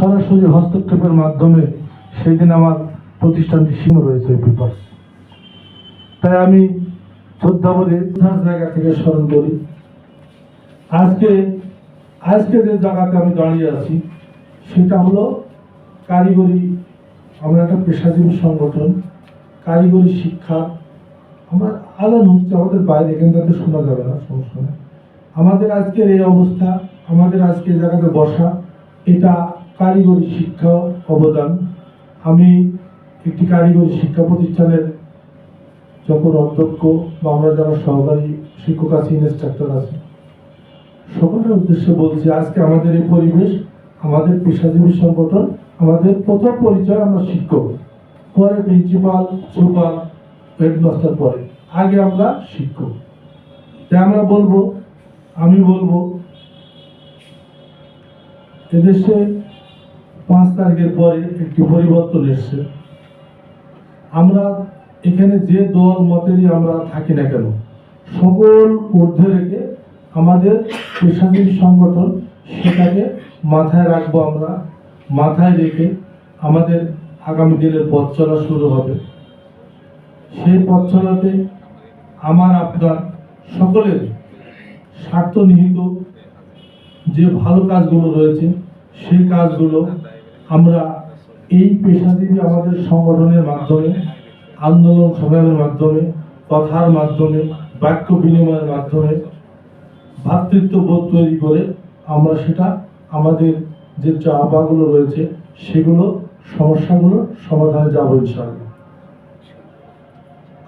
সরাসরি হস্তক্ষেপের মাধ্যমে সেই দিন আমার প্রতিষ্ঠানটি সীমা রয়েছে পেপারস। তাই আমি শ্রদ্ধাবোধে জায়গা থেকে স্মরণ করি আজকে যে জায়গাতে আমি দাঁড়িয়ে আছি সেটা হলো কারিগরি। আমরা একটা পেশাজীবী সংগঠন, কারিগরি শিক্ষা আমরা আলাদা হচ্ছে, আমাদের বাইরে এখানটাতে শোনা যাবে না, সমস্যা নেই। আমাদের আজকের এই অবস্থা, আমাদের আজকে এই জায়গাতে বসা, এটা কারিগরি শিক্ষা অবদান। আমি একটি কারিগরি শিক্ষা প্রতিষ্ঠানের যখন অধ্যক্ষ বা আমরা যারা সহকারী শিক্ষক আছি, ইনস্ট্রাক্টর আছে, সকলের উদ্দেশ্যে বলছি আজকে আমাদের এই পরিবেশ, আমাদের পেশাজীবী সংগঠন, আমাদের প্রথম পরিচয় আমরা শিক্ষক, পরে প্রিন্সিপাল, সুপার, হেডমাস্টার, পরে আগে আমরা শিক্ষক। তাই আমরা বলবো, আমি বলবো এদেশে 5 তারিখের পরে একটি পরিবর্তন এসছে। আমরা এখানে যে দল মতেরই আমরা থাকি না কেন, সকল ঊর্ধ্বে রেখে আমাদের পেশাজীবী সংগঠন সেটাকে মাথায় রাখবো। আমরা মাথায় রেখে আমাদের আগামী দিনের পথ চলা শুরু হবে। সেই পথ চলাতে আমার আপনার সকলের স্বার্থ নিহিত যে ভালো কাজগুলো রয়েছে সেই কাজগুলো আমরা এই পেশাজীবী আমাদের সংগঠনের মাধ্যমে, আন্দোলন সংগ্রামের মাধ্যমে, কথার মাধ্যমে, বাক্য বিনিময়ের মাধ্যমে ভ্রাতৃত্ববোধ তৈরি করে আমরা সেটা আমাদের যে চাপাগুলো রয়েছে সেগুলো সমস্যাগুলো সমাধানে যাব ইনশাআল্লাহ।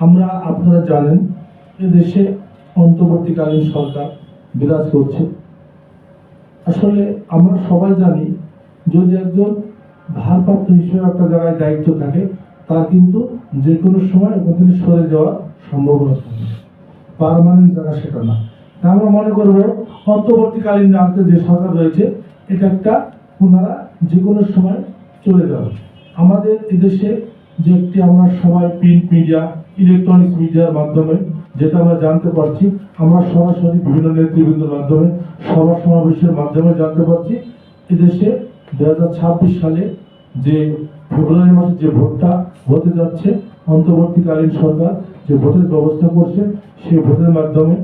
আমরা আপনারা জানেন এদেশে অন্তর্বর্তীকালীন সরকার বিরাজ করছে। আসলে আমরা সবাই জানি যদি একজন ভারপ্রাপ্ত হিসেবে একটা জায়গায় দায়িত্ব থাকে তার কিন্তু যে কোনো সময় ওখান থেকে সরে যাওয়ার সম্ভাবনা থাকে, পার্মানেন্ট জায়গা সেটা না। আমরা মনে করবো অন্তর্বর্তীকালীন যে সরকার রয়েছে এটা একটা ওনারা যে কোনো সময় চলে যাবে। আমাদের এদেশে যে একটি আমরা সবাই প্রিন্ট মিডিয়া, ইলেকট্রনিক্স মিডিয়ার মাধ্যমে যেটা আমরা জানতে পারছি, আমরা সরাসরি বিভিন্ন নেতৃবৃন্দের মাধ্যমে, সভা সমাবেশের মাধ্যমে জানতে পারছি এদেশে 2026 সালে যে ফেব্রুয়ারি মাসে যে ভোটটা হতে যাচ্ছে, অন্তর্বর্তীকালীন সরকার যে ভোটের ব্যবস্থা করছে সেই ভোটের মাধ্যমে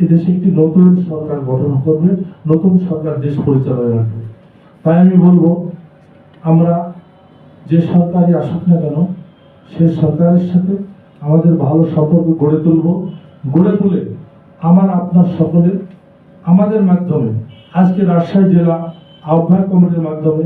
এদেশে একটি নতুন সরকার গঠন করবে, নতুন সরকার দেশ পরিচালনা রাখবে। তাই আমি বলবো আমরা যে সরকারই আসুক না কেন সেই সরকারের সাথে আমাদের ভালো সম্পর্ক গড়ে তুলে আমার আপনার সকলের আমাদের মাধ্যমে আজকে রাজশাহী জেলা আহ্বায়ক কমিটির মাধ্যমে